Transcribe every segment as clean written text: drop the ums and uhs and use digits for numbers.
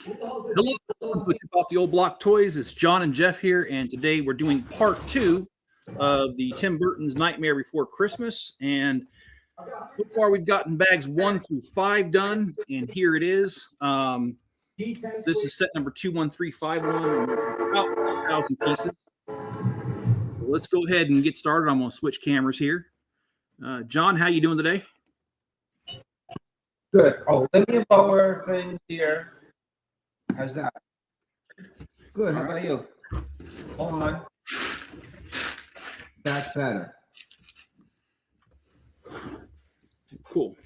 Hello, with Off the Old Block Toys. It's John and Jeff here, and today we're doing part 2 of the Tim Burton's Nightmare Before Christmas. And so far, we've gotten bags 1 through 5 done, and here it is. This is set number 21351, and it's about 1,000 pieces. So let's go ahead and get started. I'm going to switch cameras here. John, how you doing today? Good. Oh, let me lower things here. How's that? Good. How about you? Hold on. That's better. Cool.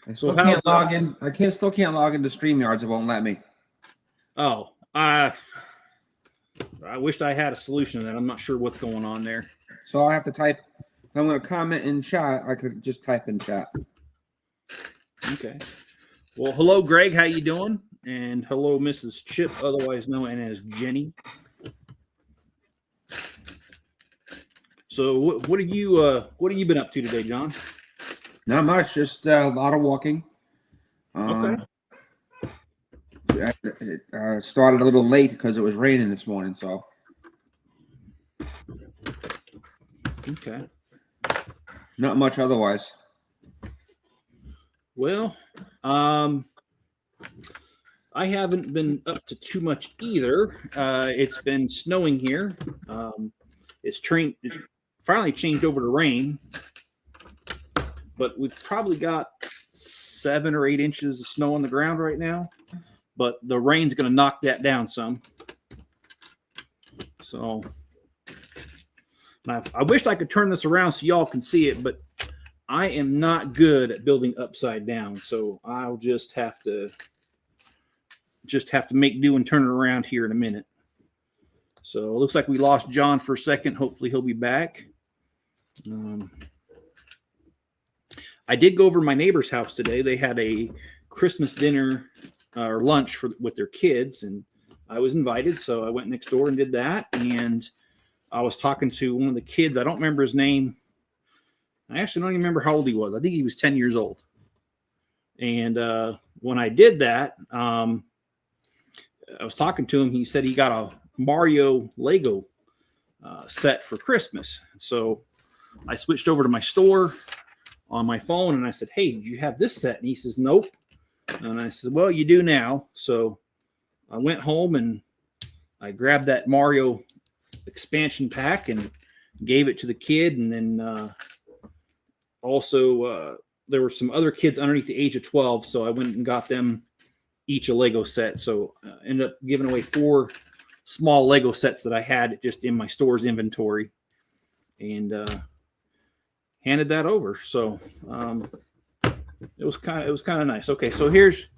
I still can't log in. Still can't log into StreamYards. It won't let me. Oh, I wished I had a solution to that. I'm not sure what's going on there. So I have to type. If I'm going to comment in chat, I could just type in chat. Okay. Well, hello, Greg. How you doing? And hello, Mrs. Chip, otherwise known as Jenny. So, what have you been up to today, John? Not much. Just a lot of walking. Okay. It started a little late because it was raining this morning. So. Okay. Not much otherwise. Well, I haven't been up to too much either. It's been snowing here. It's finally changed over to rain, but we've probably got 7 or 8 inches of snow on the ground right now. But the rain's going to knock that down some. So I wished I could turn this around so y'all can see it, but I am not good at building upside down, so I'll just have to make do and turn it around here in a minute. So it looks like we lost John for a second. Hopefully he'll be back. I did go over to my neighbor's house today. They had a Christmas dinner or lunch with their kids, and I was invited, so I went next door and did that. And I was talking to one of the kids. I don't remember his name. I actually don't even remember how old he was. I think he was 10 years old. And when I did that, I was talking to him. He said he got a Mario Lego set for Christmas. So I switched over to my store on my phone, and I said, "Hey, did you have this set?" And he says, "Nope." And I said, "Well, you do now." So I went home and I grabbed that Mario expansion pack and gave it to the kid. And then also, there were some other kids underneath the age of 12, so I went and got them each a Lego set. So I ended up giving away 4 small Lego sets that I had just in my store's inventory, and handed that over. So it was kind of nice. Okay, so here's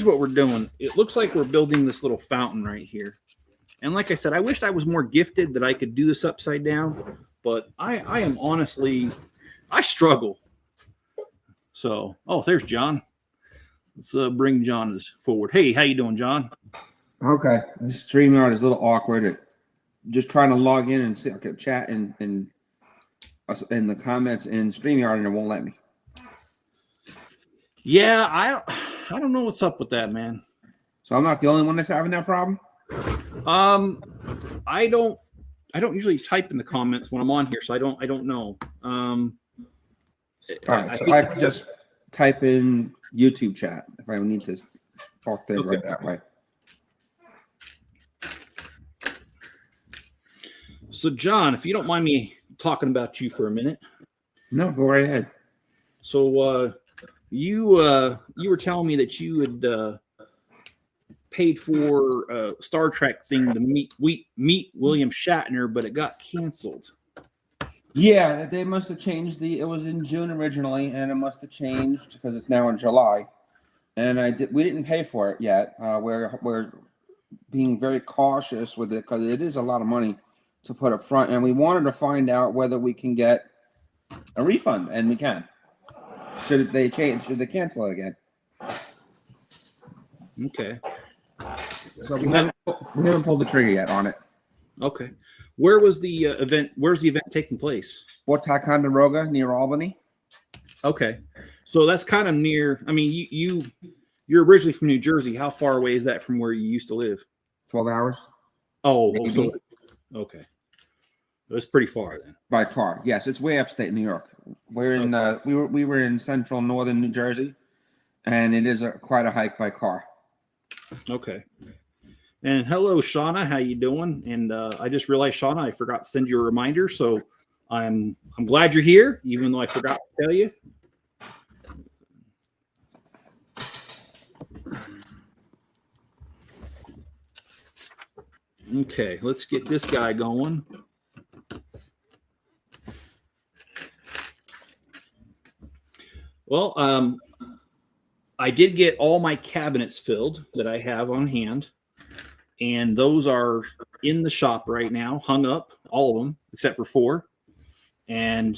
what we're doing. It looks like we're building this little fountain right here. And like I said, I wished I was more gifted that I could do this upside down, but I am honestly, I struggle. So, there's John. Let's bring John forward. Hey, how you doing, John? Okay. This StreamYard is a little awkward. Just trying to log in and see, okay, chat and in the comments in StreamYard, and it won't let me. Yeah, I don't know what's up with that, man. So I'm not the only one that's having that problem? I don't usually type in the comments when I'm on here, so I don't know. All right, so I can just type in YouTube chat if I need to talk to it right that way. So, John, if you don't mind me talking about you for a minute. No, go right ahead. So, you were telling me that you had paid for a Star Trek thing to meet William Shatner, but it got canceled. Yeah, they must have changed it was in June originally, and it must have changed because it's now in July. And we didn't pay for it yet. We're being very cautious with it because it is a lot of money to put up front, and we wanted to find out whether we can get a refund, and we can. Should they cancel it again? Okay. So we haven't pulled the trigger yet on it. Okay. Where was the event? Where's the event taking place? Fort Ticonderoga near Albany. Okay, so that's kind of near. I mean, you You're originally from New Jersey. How far away is that from where you used to live? 12 hours. Oh, Maybe. so okay. It was pretty far then. By car. Yes, it's way upstate New York. We're in we were in central northern New Jersey, and it is quite a hike by car. Okay. And hello, Shauna. How you doing? And I just realized, Shauna, I forgot to send you a reminder. So I'm glad you're here, even though I forgot to tell you. Okay, let's get this guy going. Well, I did get all my cabinets filled that I have on hand, and those are in the shop right now, hung up, all of them except for 4. And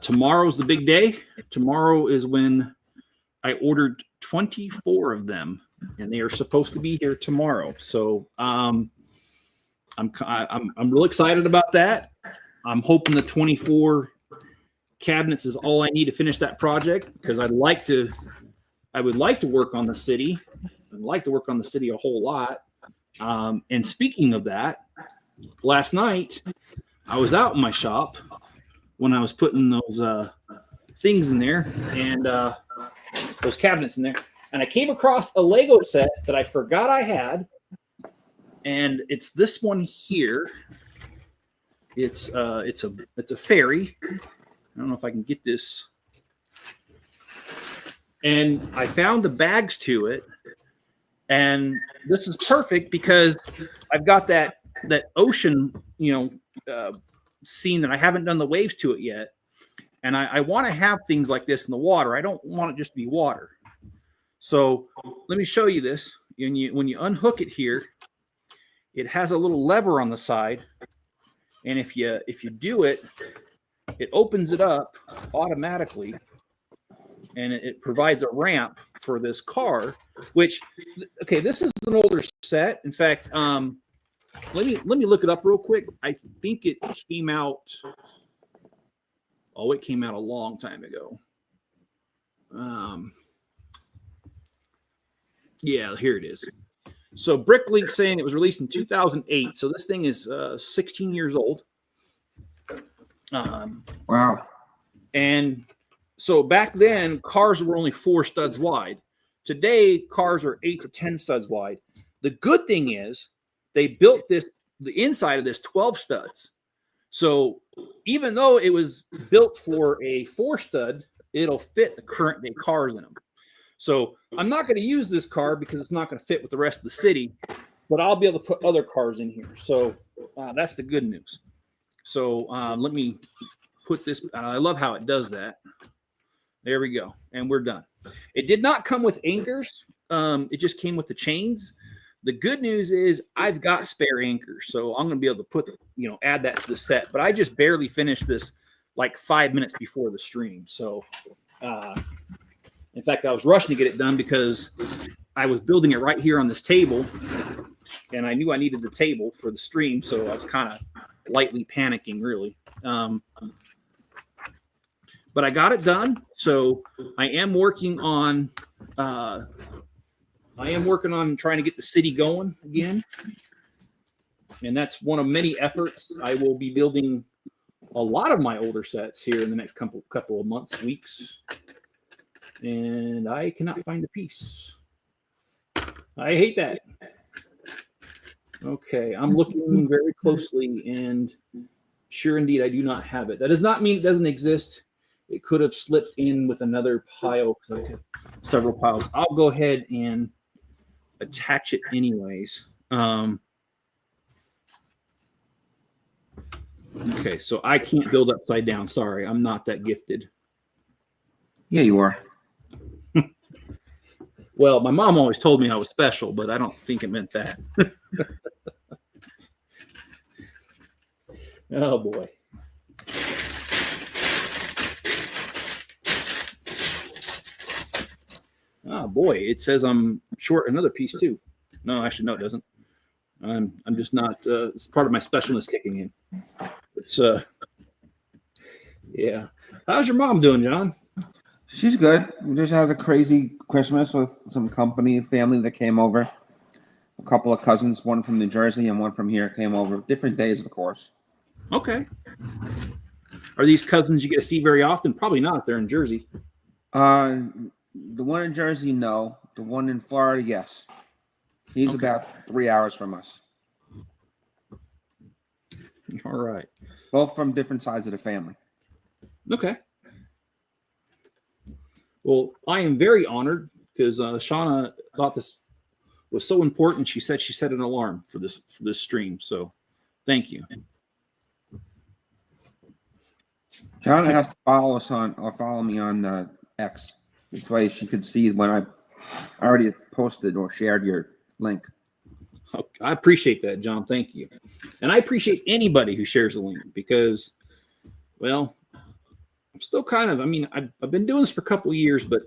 tomorrow's the big day. Tomorrow is when I ordered 24 of them, and they are supposed to be here tomorrow. So I'm real excited about that. I'm hoping the 24 cabinets is all I need to finish that project, because I would like to work on the city. I'd like to work on the city a whole lot. And speaking of that, last night I was out in my shop when I was putting those things in there, and those cabinets in there, and I came across a Lego set that I forgot I had, and it's this one here. It's a fairy. I don't know if I can get this. And I found the bags to it, and this is perfect because I've got that ocean, scene that I haven't done the waves to it yet, and I want to have things like this in the water. I don't want it just to be water. So let me show you this. When you unhook it here, it has a little lever on the side, and if you do it, it opens it up automatically, and it provides a ramp for this car. Which, okay, this is an older set. In fact, let me look it up real quick. I think it came out. Oh, it came out a long time ago. Yeah, here it is. So Bricklink saying it was released in 2008. So this thing is 16 years old. Wow. And so back then, cars were only 4 studs wide. Today, cars are 8 to 10 studs wide. The good thing is they built the inside of this 12 studs. So even though it was built for a 4 stud, it'll fit the current day cars in them. So I'm not going to use this car because it's not going to fit with the rest of the city, but I'll be able to put other cars in here. So that's the good news. So let me put this. I love how it does that. There we go. And we're done. It did not come with anchors. It just came with the chains. The good news is I've got spare anchors, so I'm going to be able to add that to the set. But I just barely finished this like 5 minutes before the stream. So, in fact, I was rushing to get it done because I was building it right here on this table, and I knew I needed the table for the stream, so I was kind of lightly panicking, really. But I got it done, so I am working on trying to get the city going again, and that's one of many efforts. I will be building a lot of my older sets here in the next couple of months, weeks, and I cannot find a piece. I hate that. Okay, I'm looking very closely, and sure indeed, I do not have it. That does not mean it doesn't exist. It could have slipped in with another pile because I have several piles. I'll go ahead and attach it anyways. Okay, so I can't build upside down. Sorry, I'm not that gifted. Yeah, you are. Well, my mom always told me I was special, but I don't think it meant that. Oh, boy. Oh, boy. It says I'm short another piece, too. No, actually, no, it doesn't. I'm just not. It's part of my specialness kicking in. It's, yeah. How's your mom doing, John? She's good. We just had a crazy Christmas with some family that came over. A couple of cousins, one from New Jersey and one from here, came over. Different days, of course. Okay. Are these cousins you get to see very often? Probably not if they're in Jersey. The one in Jersey, no. The one in Florida, yes. He's about 3 hours from us. All right. Both from different sides of the family. Okay. Well, I am very honored because Shauna thought this was so important. She said she set an alarm for this stream. So, thank you. Shauna has to follow me on X. This way she could see when I already posted or shared your link. I appreciate that, John. Thank you. And I appreciate anybody who shares a link because, well, I'm still I've been doing this for a couple of years, but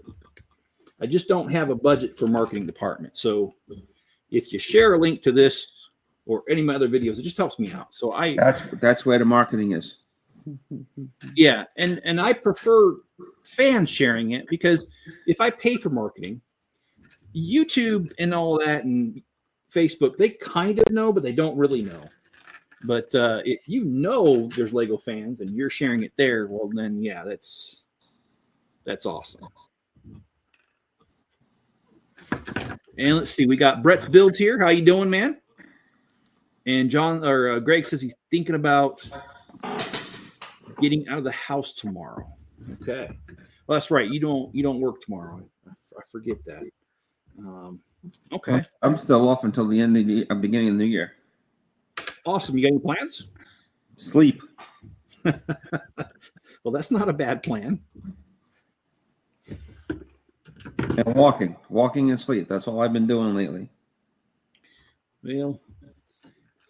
I just don't have a budget for marketing department. So if you share a link to this or any of my other videos, it just helps me out. So that's where the marketing is. Yeah. And I prefer fans sharing it because if I pay for marketing, YouTube and all that and Facebook, they kind of know, but they don't really know. But if you know there's Lego fans and you're sharing it there, well, then, yeah, that's awesome. And let's see, we got Brett's Builds here. How you doing, man? And Greg says he's thinking about getting out of the house tomorrow. Okay. Well, that's right. You don't work tomorrow. I forget that. Okay. I'm still off until the end of the beginning of the new year. Awesome. You got any plans? Sleep. Well, that's not a bad plan. And walking and sleep. That's all I've been doing lately. Well,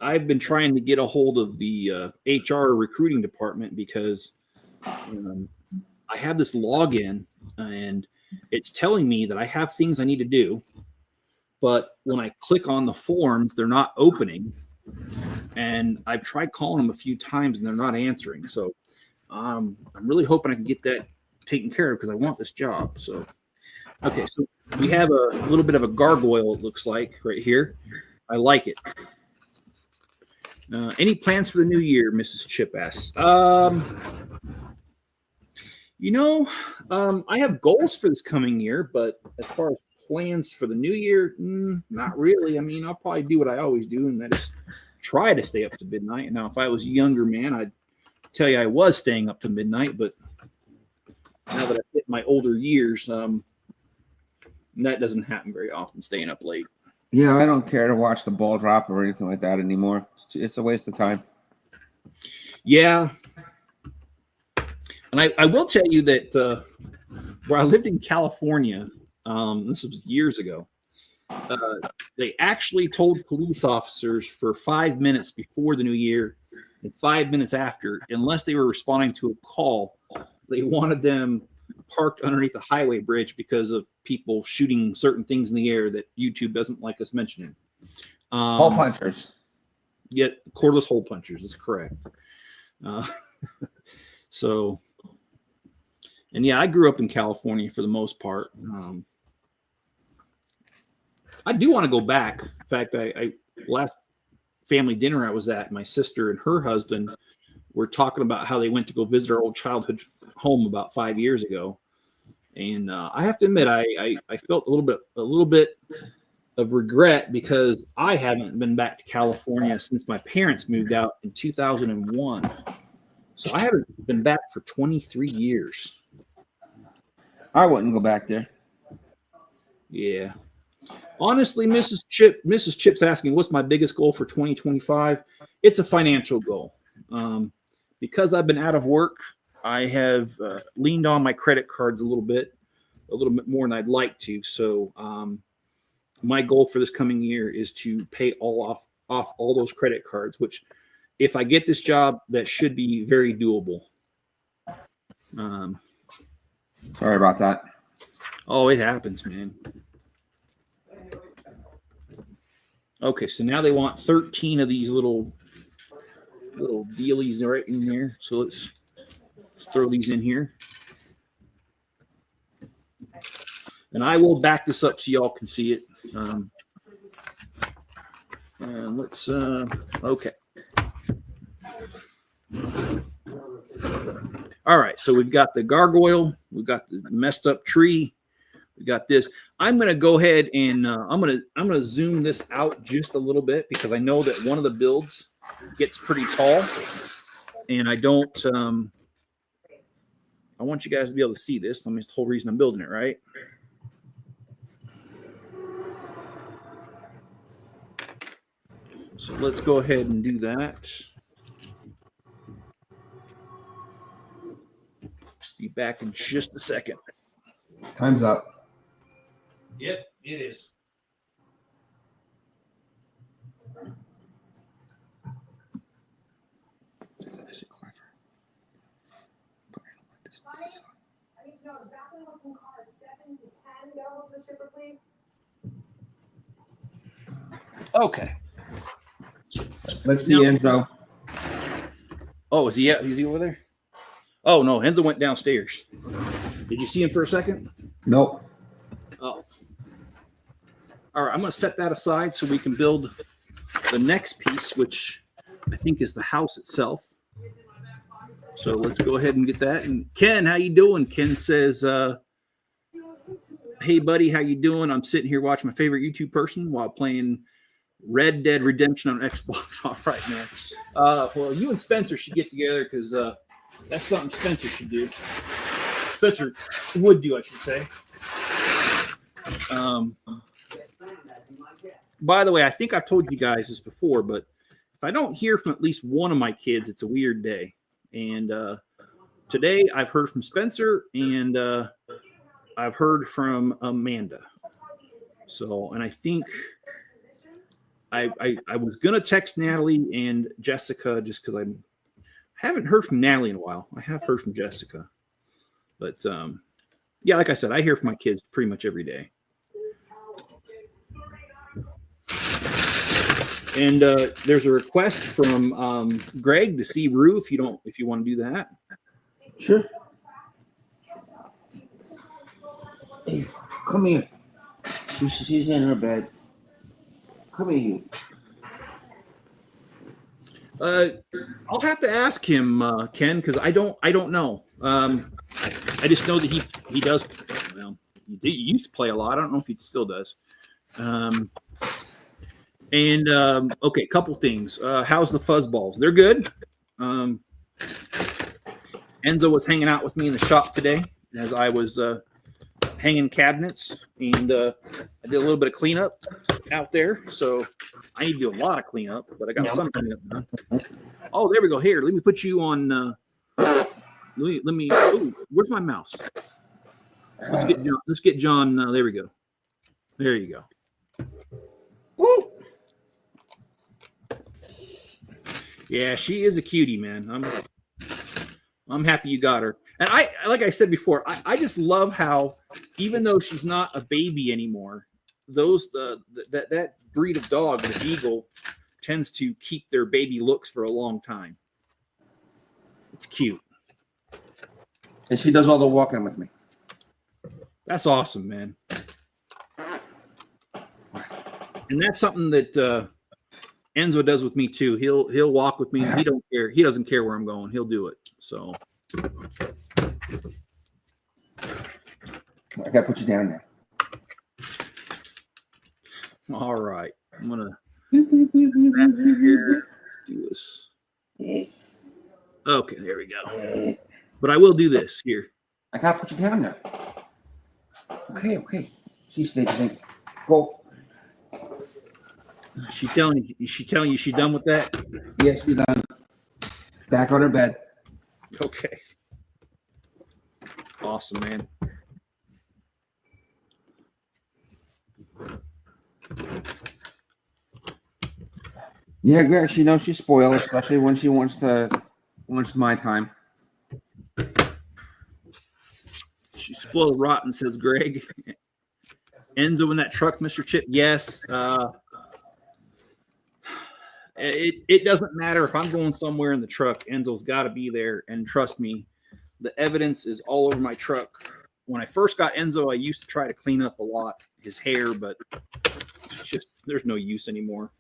I've been trying to get a hold of the HR recruiting department because I have this login and it's telling me that I have things I need to do. But when I click on the forms, they're not opening. And I've tried calling them a few times and they're not answering. So I'm really hoping I can get that taken care of because I want this job. So, okay. So we have a little bit of a gargoyle, it looks like, right here. I like it. Any plans for the new year, Mrs. Chip asks. I have goals for this coming year, but as far as plans for the new year, not really. I mean, I'll probably do what I always do, and that is try to stay up to midnight. Now, if I was a younger man, I'd tell you I was staying up to midnight, but now that I've hit my older years, that doesn't happen very often, staying up late. Yeah, I don't care to watch the ball drop or anything like that anymore. It's a waste of time. Yeah. And I will tell you that where I lived in California, this was years ago, they actually told police officers for 5 minutes before the new year and 5 minutes after, unless they were responding to a call, they wanted them parked underneath the highway bridge because of people shooting certain things in the air that YouTube doesn't like us mentioning. Hole punchers. Yet cordless hole punchers is correct. So, and yeah, I grew up in California for the most part. I do want to go back. In fact, I last family dinner I was at, my sister and her husband were talking about how they went to go visit our old childhood home about 5 years ago. And I have to admit, I felt a little bit of regret because I haven't been back to California since my parents moved out in 2001. So I haven't been back for 23 years. I wouldn't go back there. Yeah. Honestly, Mrs. Chip's asking, what's my biggest goal for 2025? It's a financial goal. Because I've been out of work, I have leaned on my credit cards a little bit more than I'd like to. So my goal for this coming year is to pay off all those credit cards, which if I get this job, that should be very doable. Sorry about that. Oh, it happens, man. Okay, so now they want 13 of these little dealies right in there. So let's throw these in here. And I will back this up so y'all can see it. Let's okay. All right, so we've got the gargoyle, we've got the messed up tree, we got this. I'm going to go ahead and I'm going to zoom this out just a little bit because I know that one of the builds gets pretty tall, and I don't. I want you guys to be able to see this. I mean, it's the whole reason I'm building it, right? So let's go ahead and do that. Be back in just a second. Time's up. Yep, it is. I need to know exactly what's in cars 7 to 10. Go hold the shipper, please. Okay. Let's see, Enzo. Oh, is he out? Is he over there? Oh no, Enzo went downstairs. Did you see him for a second? Nope. Oh. All right, I'm going to set that aside so we can build the next piece, which I think is the house itself. So let's go ahead and get that. And Ken, how you doing? Ken says, hey, buddy, how you doing? I'm sitting here watching my favorite YouTube person while playing Red Dead Redemption on Xbox. All right, man. Well, you and Spencer should get together because that's something Spencer should do. Spencer would do, I should say. By the way, I think I've told you guys this before, but if I don't hear from at least one of my kids, it's a weird day. And today I've heard from Spencer and I've heard from Amanda. So, and I think I was going to text Natalie and Jessica just because I haven't heard from Natalie in a while. I have heard from Jessica. But yeah, like I said, I hear from my kids pretty much every day. And there's a request from Greg to see Rue if you want to do that. Sure. Hey, come here. She's in her bed. Come here. I'll have to ask him, Ken, because I don't know. I just know that he does. Well, he used to play a lot. I don't know if he still does. Okay, a couple things. How's the fuzzballs? They're good. Enzo was hanging out with me in the shop today as I was hanging cabinets, and I did a little bit of cleanup out there. So I need to do a lot of cleanup, but I got some cleanup done. Oh, there we go. Here, let me put you on. Let me. Oh, where's my mouse? Let's get John. Let's get John. There we go. There you go. Woo! Yeah, she is a cutie, man. I'm happy you got her. And I, like I said before, I just love how, even though she's not a baby anymore, that breed of dog, the beagle, tends to keep their baby looks for a long time. It's cute. And she does all the walking with me. That's awesome, man. And that's something that Enzo does with me too. He'll walk with me. He don't care. He doesn't care where I'm going. He'll do it. So I gotta put you down there. All right. I'm gonna do this. Okay, there we go. But I will do this here. I gotta put you down there. Okay. She's thinking. Go. She telling you she's done with that? Yes, she's done. Back on her bed. Okay. Awesome, man. Yeah, Greg, she knows she's spoiled, especially when she wants my time. She's spoiled rotten, says Greg. Enzo in that truck, Mr. Chip. Yes. It doesn't matter if I'm going somewhere in the truck. Enzo's got to be there, and trust me, the evidence is all over my truck when I first got Enzo, I used to try to clean up a lot his hair, but it's just there's no use anymore.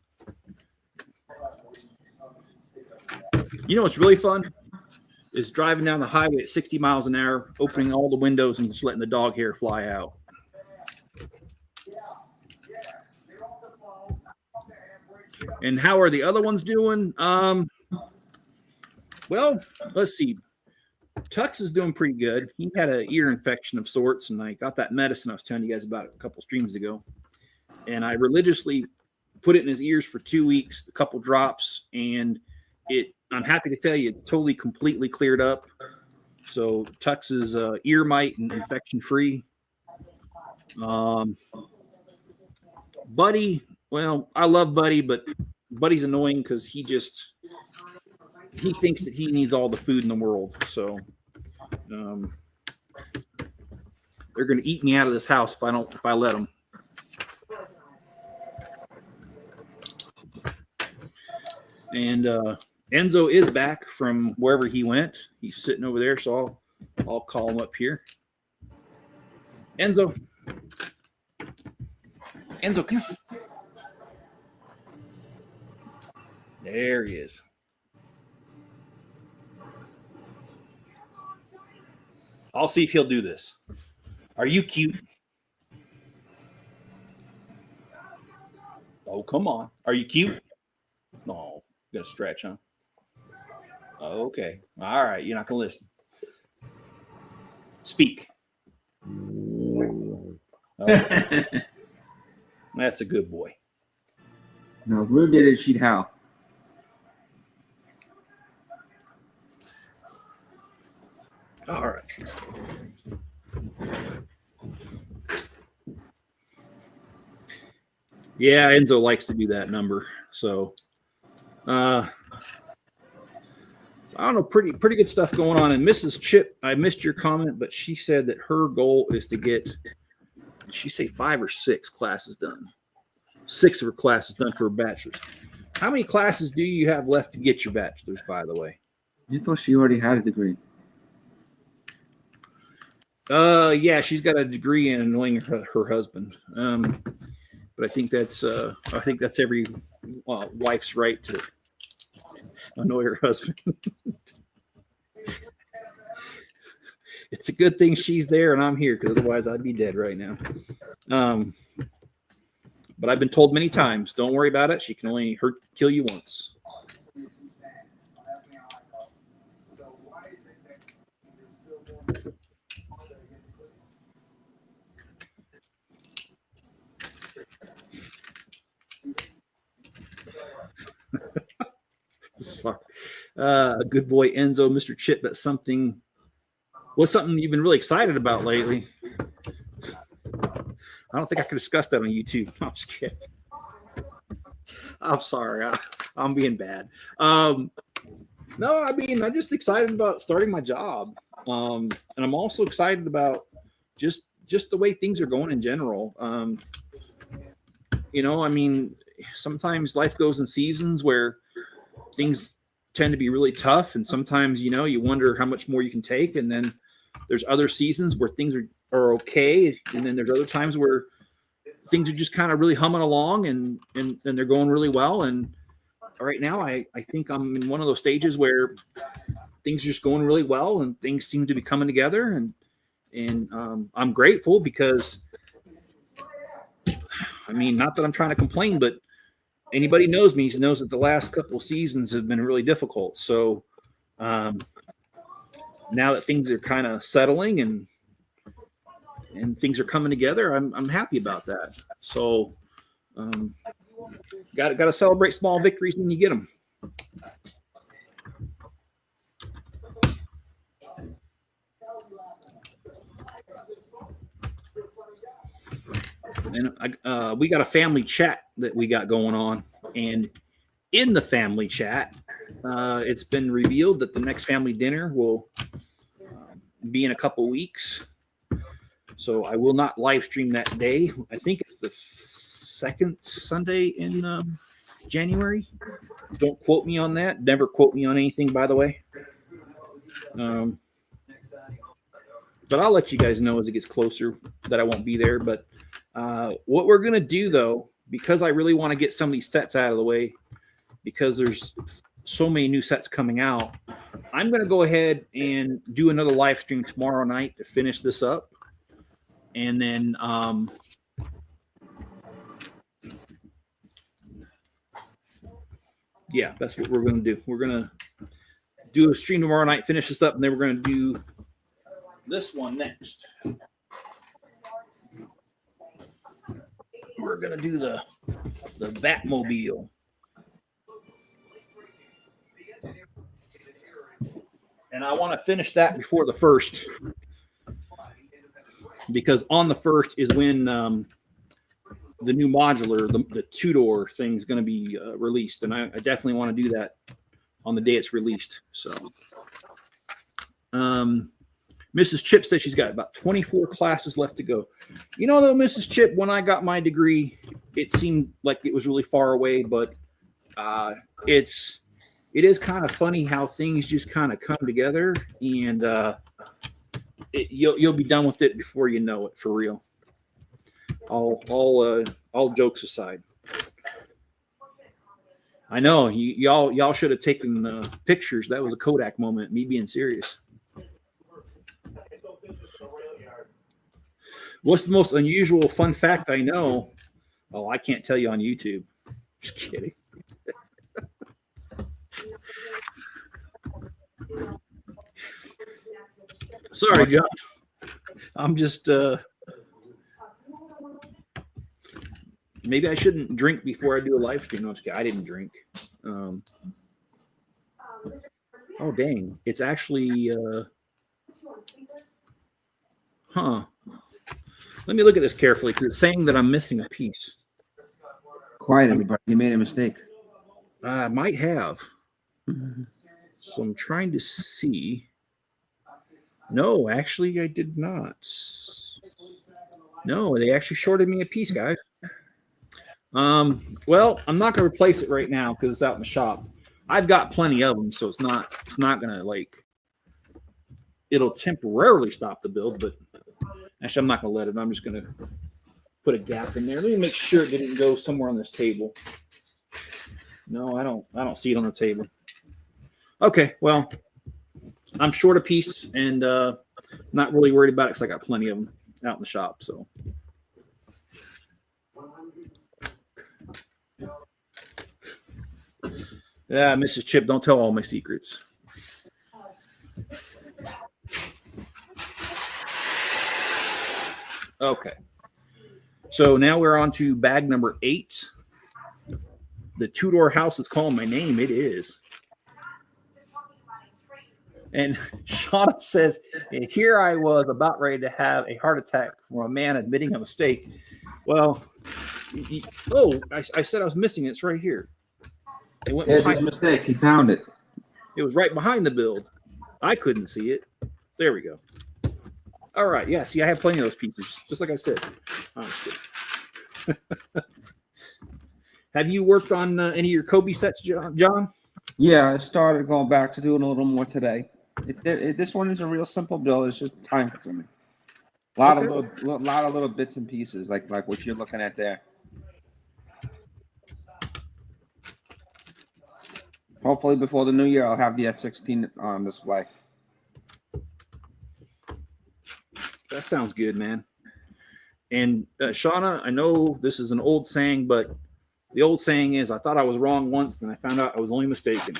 You know what's really fun is driving down the highway at 60 miles an hour, opening all the windows and just letting the dog hair fly out. And how are the other ones doing? Well, let's see. Tux is doing pretty good. He had an ear infection of sorts, and I got that medicine I was telling you guys about a couple streams ago. And I religiously put it in his ears for 2 weeks, a couple drops, and I'm happy to tell you it's totally, completely cleared up. So Tux is ear mite and infection free. Buddy, well, I love Buddy, but Buddy's annoying because he thinks that he needs all the food in the world. So they're going to eat me out of this house if I let them. And Enzo is back from wherever he went. He's sitting over there, so I'll call him up here. Enzo, come here. There he is. I'll see if he'll do this. Are you cute? Oh, come on. Are you cute? No. You got to stretch, huh? Okay. All right. You're not going to listen. Speak. Okay. That's a good boy. No, if Rue did it, she'd howl. All right. Yeah, Enzo likes to do that number. So, I don't know, pretty good stuff going on. And Mrs. Chip, I missed your comment, but she said that her goal is to get, did she say 5 or 6 classes done? 6 of her classes done for her bachelor's. How many classes do you have left to get your bachelor's, by the way? You thought she already had a degree. Yeah, she's got a degree in annoying her husband. But I think that's every wife's right to annoy her husband. It's a good thing she's there and I'm here, because otherwise I'd be dead right now. But I've been told many times, don't worry about it. She can only kill you once. Sorry. Good boy, Enzo, Mr. Chip. That's something. What's something you've been really excited about lately? I don't think I could discuss that on YouTube. I'm just kidding. I'm sorry. I'm being bad. No, I mean, I'm just excited about starting my job. And I'm also excited about just the way things are going in general. You know, I mean, sometimes life goes in seasons where things tend to be really tough. And sometimes, you know, you wonder how much more you can take. And then there's other seasons where things are okay. And then there's other times where things are just kind of really humming along and they're going really well. And right now, I think I'm in one of those stages where things are just going really well and things seem to be coming together. And I'm grateful because, I mean, not that I'm trying to complain, but anybody knows me knows that the last couple of seasons have been really difficult. So now that things are kind of settling and things are coming together, I'm happy about that. So got to celebrate small victories when you get them. And we got a family chat that we got going on, and in the family chat, it's been revealed that the next family dinner will be in a couple weeks. So I will not live stream that day. I think it's the second Sunday in January. Don't quote me on that. Never quote me on anything, by the way. but I'll let you guys know as it gets closer that I won't be there. But what we're going to do, though, because I really want to get some of these sets out of the way, because there's so many new sets coming out, I'm going to go ahead and do another live stream tomorrow night to finish this up. And then yeah, that's what we're going to do. We're going to do a stream tomorrow night, finish this up, and then we're going to do this one next. We're going to do the Batmobile. And I want to finish that before the 1st, because on the 1st is when the new modular, the two-door thing is going to be released. And I definitely want to do that on the day it's released. So Mrs. Chip says she's got about 24 classes left to go. You know, though, Mrs. Chip, when I got my degree, it seemed like it was really far away, but it is kind of funny how things just kind of come together, and you'll be done with it before you know it, for real. All jokes aside, I know y'all should have taken pictures. That was a Kodak moment, me being serious. What's the most unusual fun fact I know? Oh, I can't tell you on YouTube. Just kidding. Sorry, John. I'm just maybe I shouldn't drink before I do a live stream. No, I didn't drink. Oh dang. It's actually let me look at this carefully, because it's saying that I'm missing a piece. Quiet, everybody. You made a mistake. I might have. So I'm trying to see. No, actually, I did not. No, they actually shorted me a piece, guys. Well, I'm not going to replace it right now because it's out in the shop. I've got plenty of them, so it's not going to, like, it'll temporarily stop the build, but actually, I'm not going to let it. I'm just going to put a gap in there. Let me make sure it didn't go somewhere on this table. No, I don't see it on the table. Okay, well, I'm short a piece, and not really worried about it because I got plenty of them out in the shop. So, yeah, Mrs. Chip, don't tell all my secrets. Okay, so now we're on to bag number 8. The two-door house is calling my name. It is. And Shauna says, and here I was about ready to have a heart attack from a man admitting a mistake. Well, I said I was missing it. It's right here. It went There's his mistake. He found it. It was right behind the build. I couldn't see it. There we go. All right. Yeah, see, I have plenty of those pieces, just like I said. Have you worked on any of your Kobe sets, John? Yeah, I started going back to doing a little more today. This one is a real simple build. It's just time consuming. A lot of little bits and pieces, like what you're looking at there. Hopefully, before the new year, I'll have the F-16 on display. That sounds good, man. And Shauna, I know this is an old saying, but the old saying is, I thought I was wrong once, and I found out I was only mistaken.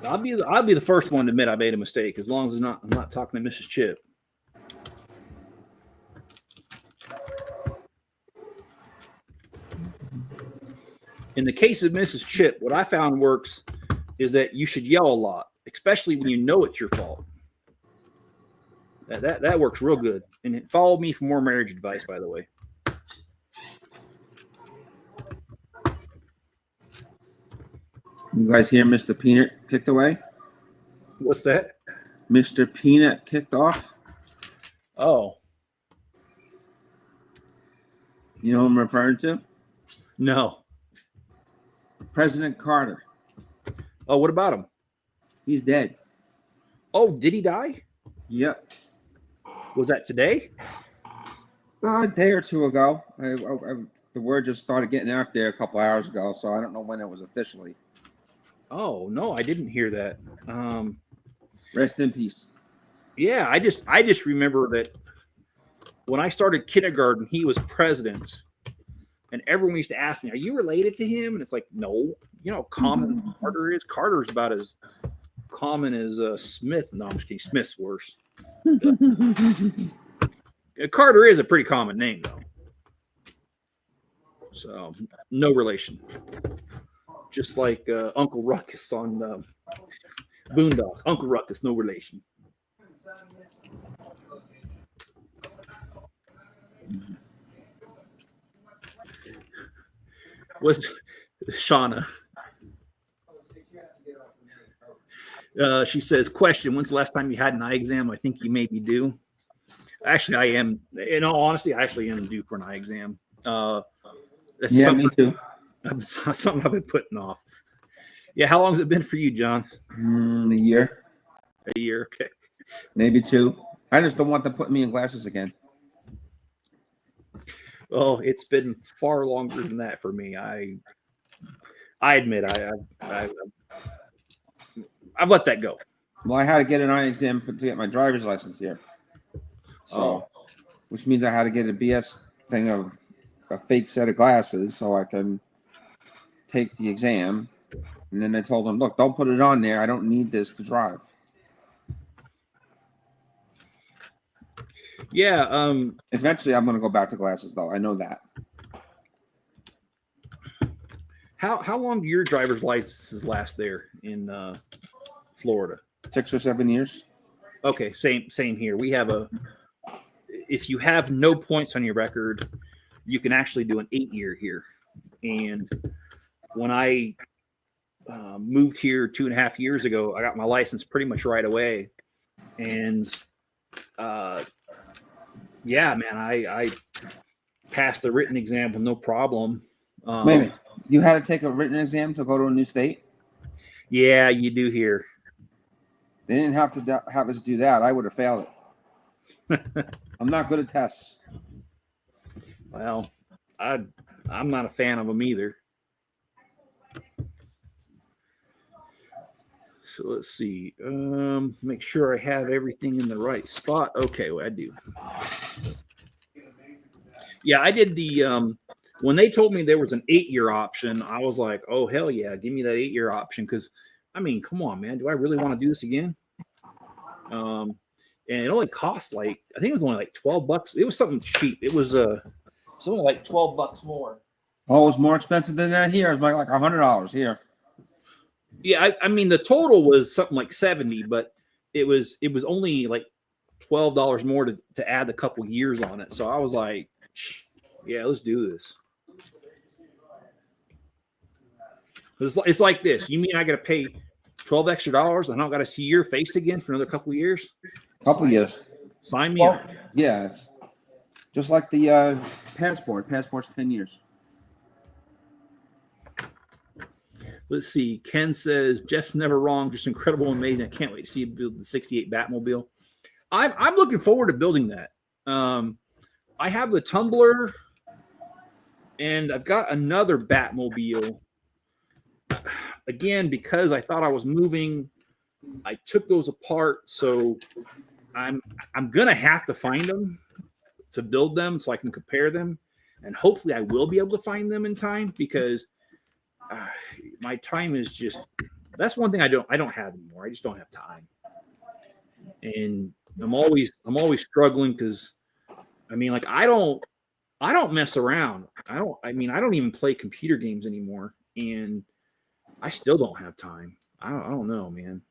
I'll be the first one to admit I made a mistake, as long as I'm not talking to Mrs. Chip. In the case of Mrs. Chip, what I found works is that you should yell a lot, especially when you know it's your fault. That works real good. And follow me for more marriage advice, by the way. You guys hear Mr. Peanut kicked away? What's that? Mr. Peanut kicked off. Oh, You know who I'm referring to? no. President Carter. Oh, what about him? He's dead. Oh, did he die? Yep. Was that today? A day or two ago. The word just started getting out there a couple hours ago, so I don't know when it was officially. Oh, no, I didn't hear that. Rest in peace. Yeah, I just remember that when I started kindergarten, he was president. And everyone used to ask me, "Are you related to him?" And it's like, no. You know how common Carter is? Carter's about as common as Smith. No, I'm just kidding. Smith's worse. Carter is a pretty common name, though. So, no relation. Just like Uncle Ruckus on Boondock. Uncle Ruckus, no relation. Was Shauna. She says, question, when's the last time you had an eye exam? I think you maybe do. Actually, I am. In all honesty, I actually am due for an eye exam. That's Yeah, me too. something I've been putting off. Yeah, how long has it been for you, John? A year. A year, okay. Maybe 2. I just don't want them putting me in glasses again. Oh, it's been far longer than that for me. I admit I've let that go. Well, I had to get an eye exam to get my driver's license here. So, which means I had to get a BS thing of a fake set of glasses so I can take the exam. And then I told them, look, don't put it on there. I don't need this to drive. Yeah. Eventually, I'm going to go back to glasses, though. I know that. How long do your driver's licenses last there in Florida? 6 or 7 years. Okay, same here. We have if you have no points on your record, you can actually do an 8-year here. And when I moved here 2.5 years ago, I got my license pretty much right away. And yeah, man, I passed the written exam with no problem. Wait a minute. You had to take a written exam to go to a new state? Yeah, you do here. They didn't have to have us do that. I would have failed it. I'm not good at tests. Well, I'm not a fan of them either. So let's see. Make sure I have everything in the right spot. Okay, well, I do. Yeah, I did the when they told me there was an 8-year option, I was like, oh hell yeah, give me that 8-year option. Because I mean, come on, man, do I really want to do this again? And it only cost like, I think it was only like $12. It was something cheap. It was something like $12 more. Oh, it was more expensive than that here. It was like $100 here. Yeah, I mean the total was something like 70, but it was only like $12 more to add a couple years on it. So I was like, yeah, let's do this. It's like this. You mean I got to pay $12 extra and I don't got to see your face again for another couple years? Couple years. Sign me up. Yeah, just like the passport. Passport's 10 years. Let's see. Ken says Jeff's never wrong. Just incredible, amazing. I can't wait to see you build the '68 Batmobile. I'm looking forward to building that. I have the Tumbler, and I've got another Batmobile. Again, because I thought I was moving, I took those apart. So I'm gonna have to find them to build them so I can compare them, and hopefully I will be able to find them in time because my time is just, that's one thing I don't have anymore. I just don't have time, and I'm always struggling because I mean, like I don't mess around. I don't even play computer games anymore, and I still don't have time. I don't know, man.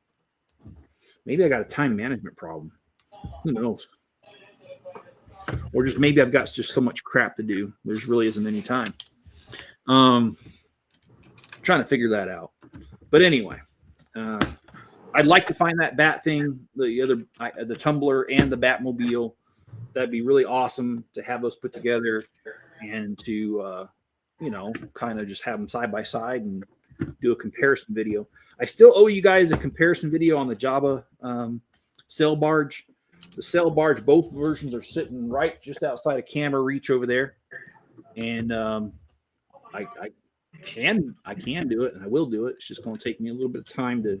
Maybe I got a time management problem. Who knows? Or just maybe I've got just so much crap to do. There's really isn't any time. Trying to figure that out. But anyway, I I'd like to find that bat thing, the tumbler and the Batmobile. That'd be really awesome to have those put together and to, kind of just have them side by side and do a comparison video. I still owe you guys a comparison video on the Jabba sail barge. The sail barge, both versions are sitting right just outside of camera reach over there. And I can do it, and I will do it. It's just going to take me a little bit of time to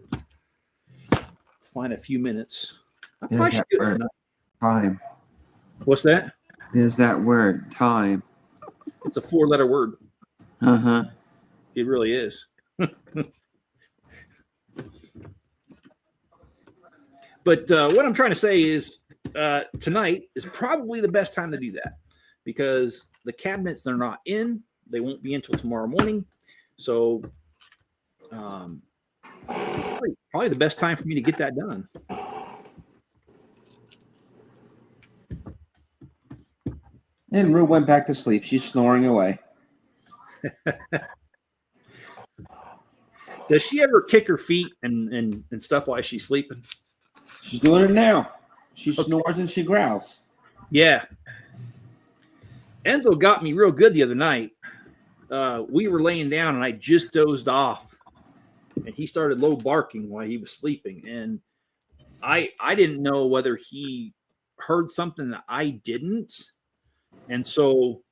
find a few minutes. I probably should do it. Time. What's that? There's that word, time. It's a 4-letter word. Uh-huh. It really is. But what I'm trying to say is tonight is probably the best time to do that because the cabinets, they're not in. They won't be until tomorrow morning. So probably the best time for me to get that done. And Rue went back to sleep. She's snoring away. Does she ever kick her feet and stuff while she's sleeping? She's doing it now. She snores and she growls. Yeah. Enzo got me real good the other night. We were laying down and I just dozed off. And he started low barking while he was sleeping. And I didn't know whether he heard something that I didn't. And so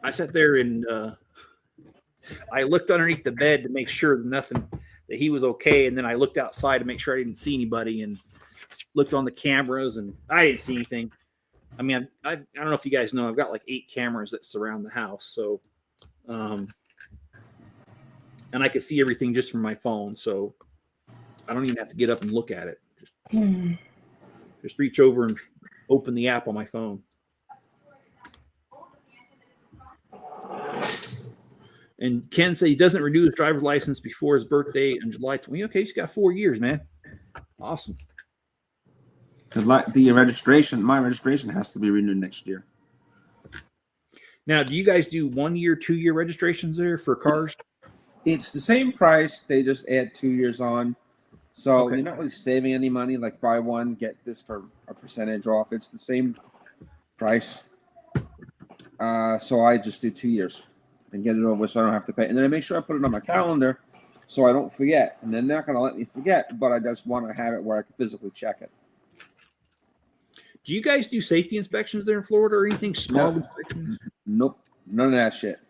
I sat there and I looked underneath the bed to make sure that he was okay. And then I looked outside to make sure I didn't see anybody and looked on the cameras and I didn't see anything. I mean, I don't know if you guys know, I've got like 8 cameras that surround the house. So, and I could see everything just from my phone. So I don't even have to get up and look at it. Just reach over and open the app on my phone. And Ken said he doesn't renew his driver's license before his birthday on July 20. Okay, he's got 4 years, man. Awesome. The registration, my registration has to be renewed next year. Now, do you guys do 1 year, 2 year registrations there for cars? It's the same price. They just add 2 years on. So Okay. you're not really saving any money. Like buy one, get this for a percentage off. It's the same price. So I just do 2 years and get it over so I don't have to pay. And then I make sure I put it on my calendar so I don't forget. And they're not going to let me forget, but I just want to have it where I can physically check it. Do you guys do safety inspections there in Florida or anything? Small No. inspections? Nope. None of that shit.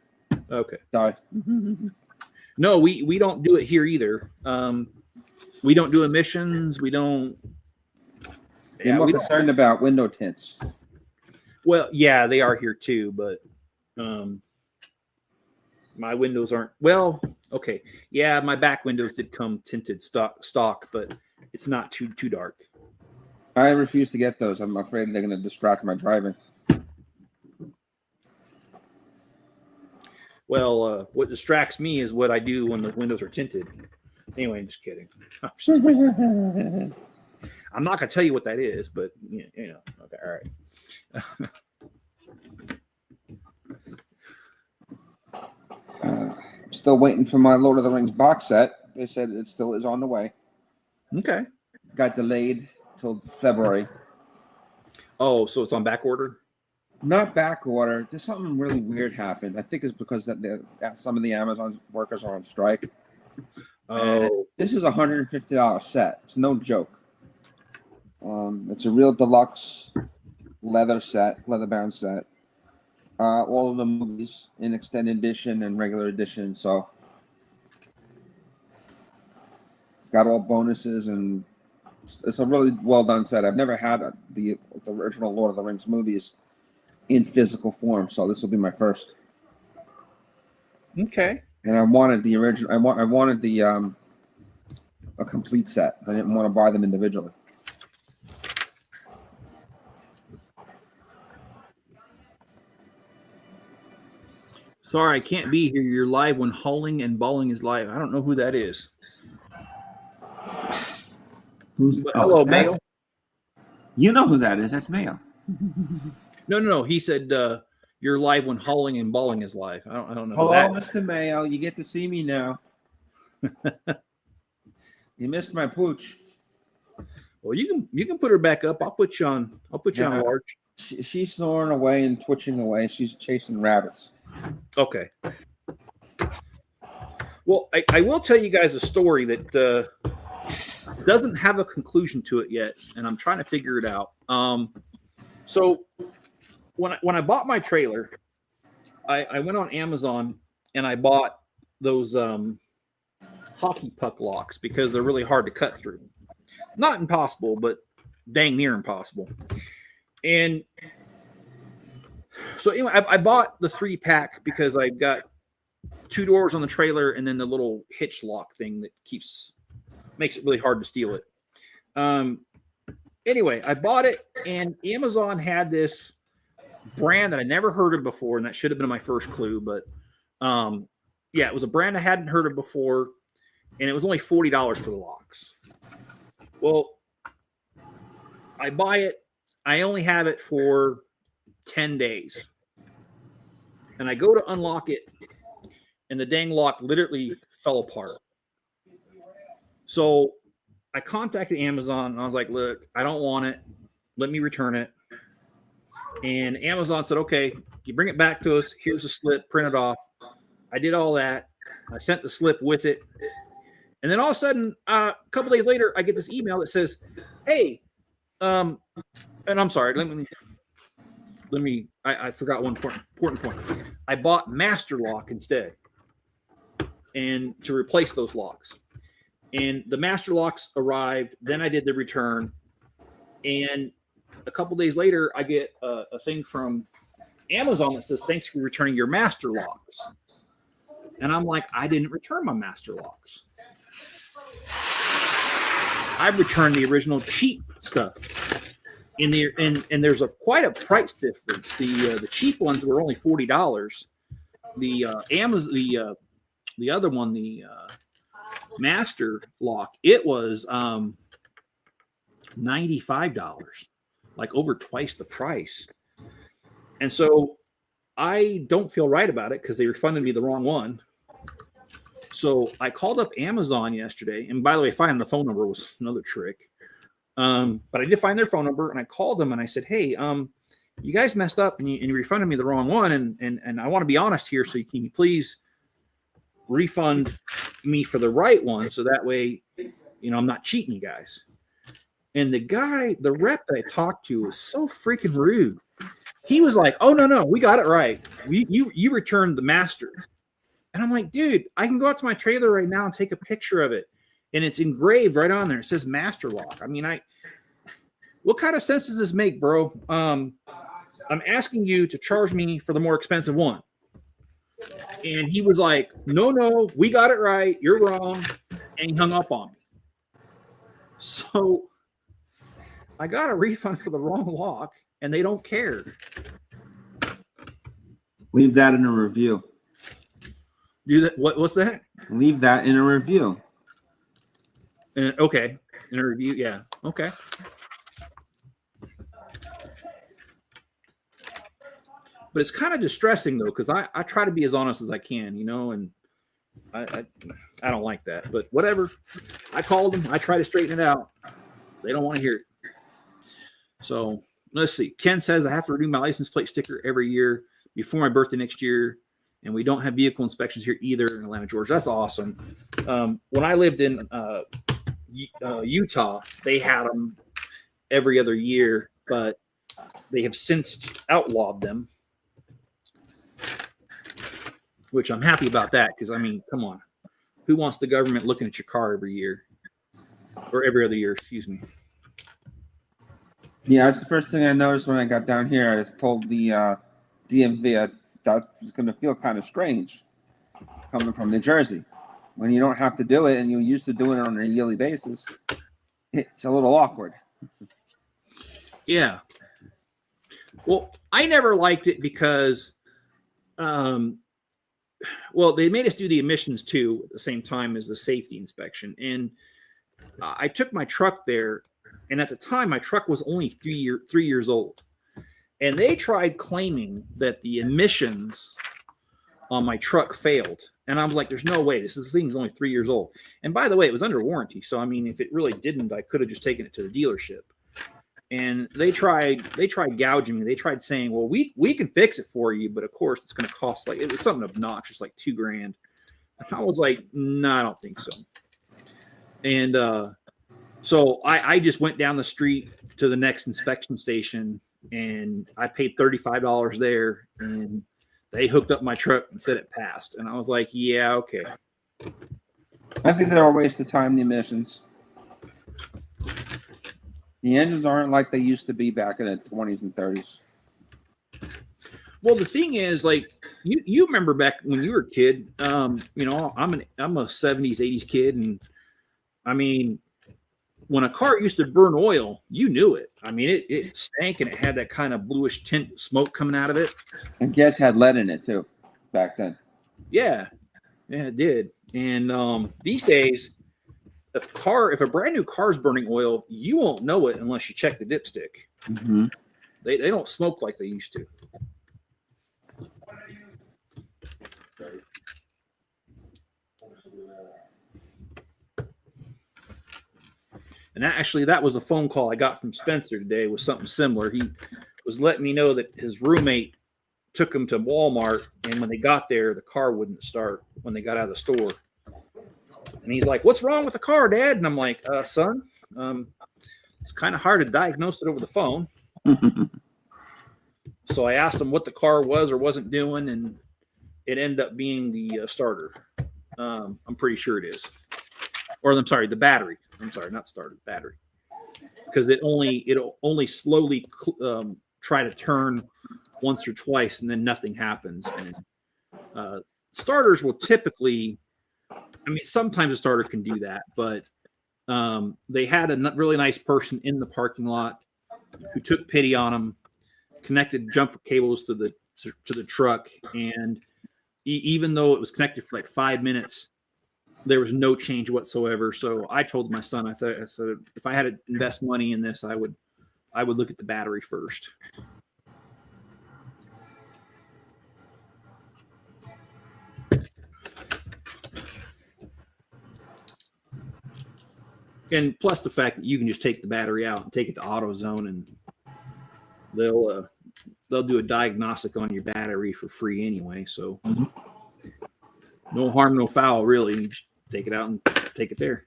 Okay. Sorry. No, we don't do it here either. We don't do emissions. We don't. You're more concerned about window tints. Well, yeah, they are here too, but my windows aren't. Well, okay, yeah, my back windows did come tinted stock, but it's not too dark. I refuse to get those. I'm afraid they're going to distract my driving. Well, what distracts me is what I do when the windows are tinted. Anyway, I'm just kidding. I'm not going to tell you what that is, but you know. Okay, all right. I'm still waiting for my Lord of the Rings box set. They said it still is on the way. Okay. Got delayed till February. Oh, so it's on back order? Not back order. There's something really weird happened. I think it's because that some of the Amazon workers are on strike. Oh, And this is a $150 set. It's no joke. It's a real deluxe leather-bound set. All of the movies in extended edition and regular edition. So got all bonuses, and it's a really well done set. I've never had the original Lord of the Rings movies in physical form, so this will be my first. okay. And I wanted the original. I wanted the a complete set. I didn't want to buy them individually. Sorry, I can't be here. You're live when Hauling and Balling is live. I don't know who that is. But hello, Mail. You know who that is. That's Mail. No. He said you're live when Hauling and Balling is live. I don't know. Hello, who that is. Mr. Mail. You get to see me now. You missed my pooch. Well, you can put her back up. I'll put you on Yeah. large. She's snoring away and twitching away. She's chasing rabbits. Okay. Well, I will tell you guys a story that doesn't have a conclusion to it yet, and I'm trying to figure it out. So when I bought my trailer, I went on Amazon and I bought those hockey puck locks because they're really hard to cut through. Not impossible, but dang near impossible. And so anyway, I bought the 3-pack because I've got 2 doors on the trailer and then the little hitch lock thing that makes it really hard to steal it. Anyway, I bought it, and Amazon had this brand that I never heard of before, and that should have been my first clue. But yeah, it was a brand I hadn't heard of before, and it was only $40 for the locks. Well, I buy it. I only have it for 10 days. And I go to unlock it, and the dang lock literally fell apart. So I contacted Amazon, and I was like, look, I don't want it. Let me return it. And Amazon said, okay, you bring it back to us. Here's a slip, print it off. I did all that. I sent the slip with it. And then all of a sudden, a couple days later, I get this email that says, hey, and I'm sorry, let me, I forgot one important point. I bought Master Lock instead, and to replace those locks. And the Master Locks arrived. Then I did the return. And a couple days later, I get a thing from Amazon that says, thanks for returning your Master Locks. And I'm like, I didn't return my Master Locks. I returned the original cheap stuff. And there's quite a price difference. The cheap ones were only $40. The Amazon, the other one, the Master Lock, it was $95, like over twice the price. And so I don't feel right about it because they refunded me the wrong one. So I called up Amazon yesterday, and by the way, finding the phone number was another trick. But I did find their phone number, and I called them and I said, hey, you guys messed up and you refunded me the wrong one, and I want to be honest here, so can you please refund me for the right one, so that way, I'm not cheating you guys. And the rep that I talked to was so freaking rude. He was like, oh, no, we got it right. You returned the Master. And I'm like, dude, I can go out to my trailer right now and take a picture of it. And it's engraved right on there. It says Master Lock. I mean, what kind of sense does this make, bro? I'm asking you to charge me for the more expensive one. And he was like, no, we got it right. You're wrong. And he hung up on me. So I got a refund for the wrong lock, and they don't care. Leave that in a review. Do that. What's that? Leave that in a review. Okay. In a review. Yeah. Okay. But it's kind of distressing though, because I try to be as honest as I can, and I don't like that. But whatever. I called them. I try to straighten it out. They don't want to hear it. So let's see. Ken says I have to renew my license plate sticker every year before my birthday next year. And we don't have vehicle inspections here either in Atlanta, Georgia. That's awesome. When I lived in Utah, they had them every other year, but they have since outlawed them, which I'm happy about that because, I mean, come on. Who wants the government looking at your car every year? Or every other year, excuse me. Yeah, that's the first thing I noticed when I got down here. I told the DMV that was going to feel kind of strange coming from New Jersey. When you don't have to do it and you're used to doing it on a yearly basis, it's a little awkward. Yeah. Well, I never liked it because, they made us do the emissions too at the same time as the safety inspection. And I took my truck there, and at the time, my truck was only 3 years old. And they tried claiming that the emissions on my truck failed. And I was like, there's no way. This thing's only 3 years old. And by the way, it was under warranty. So, I mean, if it really didn't, I could have just taken it to the dealership. And they tried gouging me. They tried saying, well, we can fix it for you. But of course, it's going to cost it was something obnoxious, like $2,000. And I was like, no, I don't think so. And so I just went down the street to the next inspection station, and I paid $35 there, and they hooked up my truck and said it passed. And I was like, yeah, okay. I think they're a waste of time, the emissions. The engines aren't like they used to be back in the 20s and 30s. Well, the thing is, like, you remember back when you were a kid, you know, I'm a 70s, 80s kid, and I mean, when a car used to burn oil, you knew it. I mean, it stank, and it had that kind of bluish tint smoke coming out of it. And gas had lead in it too, back then. Yeah, it did. And these days, if a brand new car is burning oil, you won't know it unless you check the dipstick. Mm-hmm. They don't smoke like they used to. And that was the phone call I got from Spencer today, was something similar. He was letting me know that his roommate took him to Walmart, and when they got there, the car wouldn't start when they got out of the store. And he's like, "What's wrong with the car, Dad?" And I'm like, "Son, it's kind of hard to diagnose it over the phone." So I asked him what the car was or wasn't doing, and it ended up being the starter. I'm pretty sure it is. Or I'm sorry, the battery. I'm sorry, not starter, battery. Because it'll only slowly try to turn once or twice, and then nothing happens. And starters will typically, I mean, sometimes a starter can do that, but they had a really nice person in the parking lot who took pity on them, connected jumper cables to the truck, and even though it was connected for like 5 minutes, there was no change whatsoever. So I told my son, I said, if I had to invest money in this, I would look at the battery first. And plus the fact that you can just take the battery out and take it to AutoZone, and they'll do a diagnostic on your battery for free anyway. So no harm, no foul, really. You just take it out and take it there.